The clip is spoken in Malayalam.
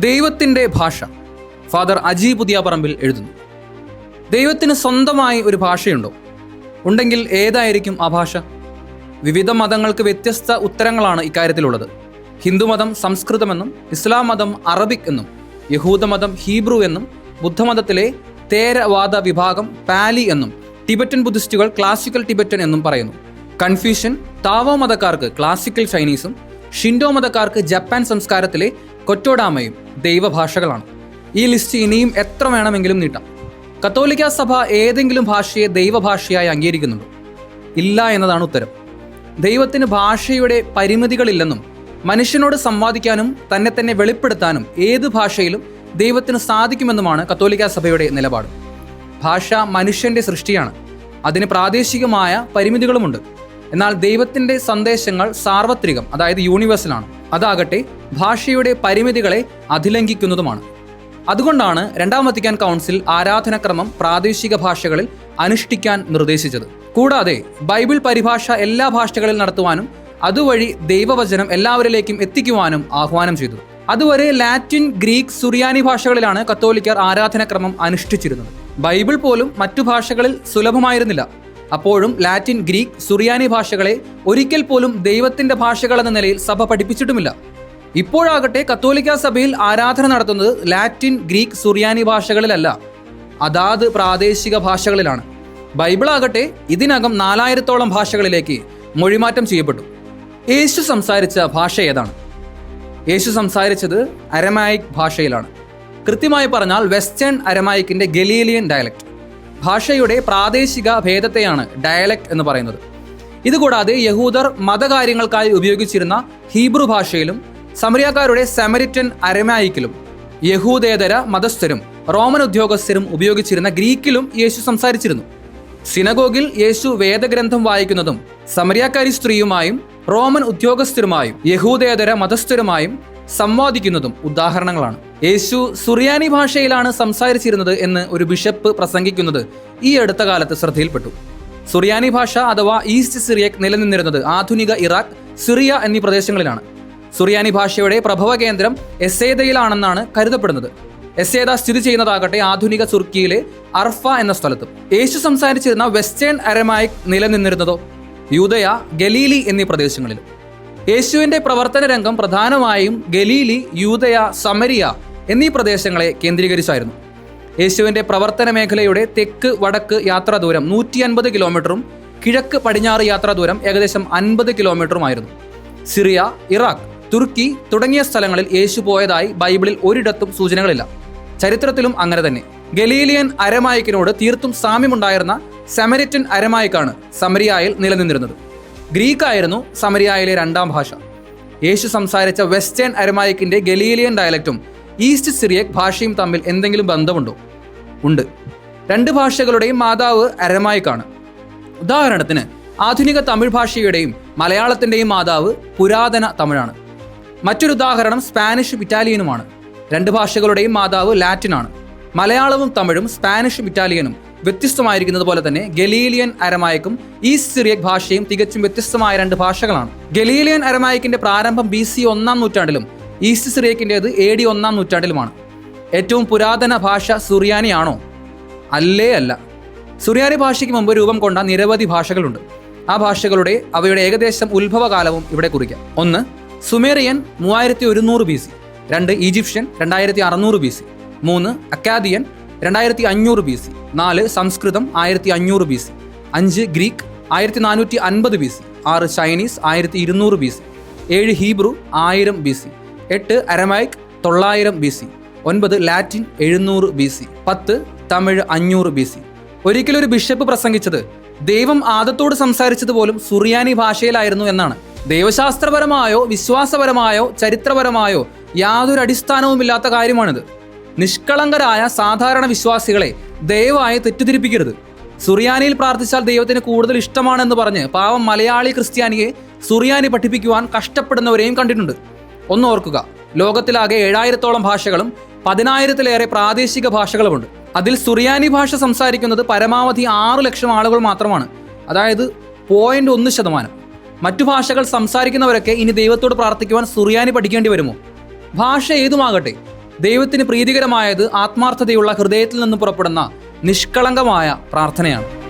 ദൈവത്തിൻ്റെ ഭാഷ. ഫാദർ അജി പുതിയാപറമ്പിൽ എഴുതുന്നു. ദൈവത്തിന് സ്വന്തമായി ഒരു ഭാഷയുണ്ടോ? ഉണ്ടെങ്കിൽ ഏതായിരിക്കും ആ ഭാഷ? വിവിധ മതങ്ങൾക്ക് വ്യത്യസ്ത ഉത്തരങ്ങളാണ് ഇക്കാര്യത്തിലുള്ളത്. ഹിന്ദുമതം സംസ്കൃതമെന്നും, ഇസ്ലാം മതം അറബിക് എന്നും, യഹൂദമതം ഹീബ്രു എന്നും, ബുദ്ധമതത്തിലെ തേരവാദ വിഭാഗം പാലി എന്നും, ടിബറ്റൻ ബുദ്ധിസ്റ്റുകൾ ക്ലാസിക്കൽ ടിബറ്റൻ എന്നും പറയുന്നു. കൺഫ്യൂഷൻ, താവോ മതക്കാർക്ക് ക്ലാസിക്കൽ ചൈനീസും, ഷിൻഡോ മതക്കാർക്ക് ജപ്പാൻ സംസ്കാരത്തിലെ കൊറ്റോഡാമയും ദൈവഭാഷകളാണ്. ഈ ലിസ്റ്റ് ഇനിയും എത്ര വേണമെങ്കിലും നീട്ടാം. കത്തോലിക്ക സഭ ഏതെങ്കിലും ഭാഷയെ ദൈവഭാഷയായി അംഗീകരിക്കുന്നുണ്ടോ? ഇല്ല എന്നതാണ് ഉത്തരം. ദൈവത്തിന് ഭാഷയുടെ പരിമിതികളില്ലെന്നും മനുഷ്യനോട് സംവാദിക്കാനും തന്നെ തന്നെ വെളിപ്പെടുത്താനും ഏത് ഭാഷയിലും ദൈവത്തിന് സാധിക്കുമെന്നുമാണ് കത്തോലിക്ക സഭയുടെ നിലപാട്. ഭാഷ മനുഷ്യന്റെ സൃഷ്ടിയാണ്. അതിന് പ്രാദേശികമായ പരിമിതികളുമുണ്ട്. എന്നാൽ ദൈവത്തിൻ്റെ സന്ദേശങ്ങൾ സാർവത്രികം, അതായത് യൂണിവേഴ്സലാണ്. അതാകട്ടെ ഭാഷയുടെ പരിമിതികളെ അതിലംഘിക്കുന്നതുമാണ്. അതുകൊണ്ടാണ് രണ്ടാം വത്തിക്കാൻ കൗൺസിൽ ആരാധനക്രമം പ്രാദേശിക ഭാഷകളിൽ അനുഷ്ഠിക്കാൻ നിർദ്ദേശിച്ചത്. കൂടാതെ ബൈബിൾ പരിഭാഷ എല്ലാ ഭാഷകളിൽ നടത്തുവാനും അതുവഴി ദൈവവചനം എല്ലാവരിലേക്കും എത്തിക്കുവാനും ആഹ്വാനം ചെയ്തു. അതുവരെ ലാറ്റിൻ, ഗ്രീക്ക്, സുറിയാനി ഭാഷകളിലാണ് കത്തോലിക്കർ ആരാധനക്രമം അനുഷ്ഠിച്ചിരുന്നത്. ബൈബിൾ പോലും മറ്റു ഭാഷകളിൽ സുലഭമായിരുന്നില്ല. അപ്പോഴും ലാറ്റിൻ, ഗ്രീക്ക്, സുറിയാനി ഭാഷകളെ ഒരിക്കൽ പോലും ദൈവത്തിന്റെ ഭാഷകൾ എന്ന നിലയിൽ സഭ പഠിപ്പിച്ചിട്ടുമില്ല. ഇപ്പോഴാകട്ടെ കത്തോലിക്ക സഭയിൽ ആരാധന നടത്തുന്നത് ലാറ്റിൻ, ഗ്രീക്ക്, സുറിയാനി ഭാഷകളിലല്ല, അതാത് പ്രാദേശിക ഭാഷകളിലാണ്. ബൈബിളാകട്ടെ ഇതിനകം 4000-ഓളം ഭാഷകളിലേക്ക് മൊഴിമാറ്റം ചെയ്യപ്പെട്ടു. യേശു സംസാരിച്ച ഭാഷ ഏതാണ്? യേശു സംസാരിച്ചത് അരമായിക് ഭാഷയിലാണ്. കൃത്യമായി പറഞ്ഞാൽ വെസ്റ്റേൺ അരമായിക്കിന്റെ ഗലീലിയൻ ഡയലക്ട്. ഭാഷയുടെ പ്രാദേശിക ഭേദത്തെയാണ് ഡയലക്ട് എന്ന് പറയുന്നത്. ഇതുകൂടാതെ യഹൂദർ മതകാര്യങ്ങൾക്കായി ഉപയോഗിച്ചിരുന്ന ഹീബ്രു ഭാഷയിലും സമരിയാക്കാരുടെ സമരിറ്റൻ അരമായിക്കിലും യഹൂദേതര മതസ്ഥരും റോമൻ ഉദ്യോഗസ്ഥരും ഉപയോഗിച്ചിരുന്ന ഗ്രീക്കിലും യേശു സംസാരിച്ചിരുന്നു. സിനഗോഗിൽ യേശു വേദഗ്രന്ഥം വായിക്കുന്നതും സമരിയാക്കാരി സ്ത്രീയുമായും റോമൻ ഉദ്യോഗസ്ഥരുമായും യഹൂദേതര മതസ്ഥരുമായും സംവാദിക്കുന്നതും ഉദാഹരണങ്ങളാണ്. യേശു സുറിയാനി ഭാഷയിലാണ് സംസാരിച്ചിരുന്നത് എന്ന് ഒരു ബിഷപ്പ് പ്രസംഗിക്കുന്നത് ഈ അടുത്ത കാലത്ത് ശ്രദ്ധയിൽപ്പെട്ടു. സുറിയാനി ഭാഷ അഥവാ ഈസ്റ്റ് സിറിയക് നിലനിന്നിരുന്നത് ആധുനിക ഇറാഖ്, സിറിയ എന്നീ പ്രദേശങ്ങളിലാണ്. സുറിയാനി ഭാഷയുടെ പ്രഭവ കേന്ദ്രം എസേദയിലാണെന്നാണ് കരുതപ്പെടുന്നത്. എസേദ സ്ഥിതി ചെയ്യുന്നതാകട്ടെ ആധുനിക തുർക്കിയിലെ അർഫ എന്ന സ്ഥലത്തും. യേശു സംസാരിച്ചിരുന്ന വെസ്റ്റേൺ അരമായിക് നിലനിന്നിരുന്നതോ യൂദയ, ഗലീലി എന്നീ പ്രദേശങ്ങളിലും. യേശുവിന്റെ പ്രവർത്തന രംഗം പ്രധാനമായും ഗലീലി, യൂദയ, സമരിയ എന്നീ പ്രദേശങ്ങളെ കേന്ദ്രീകരിച്ചായിരുന്നു. യേശുവിന്റെ പ്രവർത്തന മേഖലയുടെ തെക്ക് വടക്ക് യാത്രാ ദൂരം 150 കിലോമീറ്ററും കിഴക്ക് പടിഞ്ഞാറ് യാത്രാ ദൂരം ഏകദേശം 50 കിലോമീറ്ററുമായിരുന്നു. സിറിയ, ഇറാഖ്, തുർക്കി തുടങ്ങിയ സ്ഥലങ്ങളിൽ യേശു പോയതായി ബൈബിളിൽ ഒരിടത്തും സൂചനകളില്ല. ചരിത്രത്തിലും അങ്ങനെ തന്നെ. ഗലീലിയൻ അരമായിക്കിനോട് തീർത്തും സാമ്യമുണ്ടായിരുന്ന സമരിറ്റൻ അരമായിക്കാണ് സമരിയായിൽ നിലനിന്നിരുന്നത്. ഗ്രീക്കായിരുന്നു സമരിയായിലെ രണ്ടാം ഭാഷ. യേശു സംസാരിച്ച വെസ്റ്റേൺ അരമായിക്കിന്റെ ഗലീലിയൻ ഡയലക്റ്റും ഈസ്റ്റ് സിറിയക് ഭാഷയും തമ്മിൽ എന്തെങ്കിലും ബന്ധമുണ്ടോ? ഉണ്ട്. രണ്ട് ഭാഷകളുടെയും മാതാവ് അരമായിക്കാണ്. ഉദാഹരണത്തിന് ആധുനിക തമിഴ് ഭാഷയുടെയും മലയാളത്തിന്റെയും മാതാവ് പുരാതന തമിഴാണ്. മറ്റൊരു ഉദാഹരണം സ്പാനിഷും ഇറ്റാലിയനുമാണ്. രണ്ട് ഭാഷകളുടെയും മാതാവ് ലാറ്റിനാണ്. മലയാളവും തമിഴും സ്പാനിഷും ഇറ്റാലിയനും വ്യത്യസ്തമായിരിക്കുന്നത് പോലെ തന്നെ ഗലീലിയൻ അരമായിക്കും ഈസ്റ്റ് സിറിയക് ഭാഷയും തികച്ചും വ്യത്യസ്തമായ രണ്ട് ഭാഷകളാണ്. ഗലീലിയൻ അരമായിക്കിന്റെ പ്രാരംഭം BC 1-ാം നൂറ്റാണ്ടിലും ഈസ്റ്റ് സിറിയക്കിൻ്റെത് AD 1-ാം നൂറ്റാണ്ടിലുമാണ്. ഏറ്റവും പുരാതന ഭാഷ സുറിയാനിയാണോ? അല്ലേ അല്ല. സുറിയാനി ഭാഷയ്ക്ക് മുമ്പ് രൂപം കൊണ്ട നിരവധി ഭാഷകളുണ്ട്. ആ ഭാഷകളുടെ അവയുടെ ഏകദേശം ഉത്ഭവകാലവും ഇവിടെ കുറിക്കാം. 1. Sumerian 3100 BC, 2. Egyptian 2600 BC, 3. Akkadian 2500 BC, 4. Sanskrit 1500 BC, 5. Greek 1450 BC, 6. Chinese 1200 BC, 7. Hebrew 1000 BC, 8. Aramaic 900 BC, 9. Latin 700 BC, 10. Tamil 500 BC. ഒരിക്കലൊരു ബിഷപ്പ് പ്രസംഗിച്ചത് ദൈവം ആദത്തോട് സംസാരിച്ചത് പോലും സുറിയാനി ഭാഷയിലായിരുന്നു എന്നാണ്. ദൈവശാസ്ത്രപരമായോ വിശ്വാസപരമായോ ചരിത്രപരമായോ യാതൊരു അടിസ്ഥാനവുമില്ലാത്ത കാര്യമാണിത്. നിഷ്കളങ്കരായ സാധാരണ വിശ്വാസികളെ ദയവായി തെറ്റിദ്ധരിപ്പിക്കരുത്. സുറിയാനിയിൽ പ്രാർത്ഥിച്ചാൽ ദൈവത്തിന് കൂടുതൽ ഇഷ്ടമാണെന്ന് പറഞ്ഞ് പാവം മലയാളി ക്രിസ്ത്യാനിയെ സുറിയാനി പഠിപ്പിക്കുവാൻ കഷ്ടപ്പെടുന്നവരെയും കണ്ടിട്ടുണ്ട്. ഒന്ന് ഓർക്കുക, ലോകത്തിലാകെ 7000-ഓളം ഭാഷകളും 10,000-ലേറെ പ്രാദേശിക ഭാഷകളുമുണ്ട്. അതിൽ സുറിയാനി ഭാഷ സംസാരിക്കുന്നത് പരമാവധി 6 ലക്ഷം ആളുകൾ മാത്രമാണ്, അതായത് 0.1%. മറ്റു ഭാഷകൾ സംസാരിക്കുന്നവരൊക്കെ ഇനി ദൈവത്തോട് പ്രാർത്ഥിക്കുവാൻ സുറിയാനി പഠിക്കേണ്ടി വരുമോ? ഭാഷ ഏതുമാകട്ടെ, ദൈവത്തിന് പ്രീതികരമായത് ആത്മാർത്ഥതയുള്ള ഹൃദയത്തിൽ നിന്ന് പുറപ്പെടുന്ന നിഷ്കളങ്കമായ പ്രാർത്ഥനയാണ്.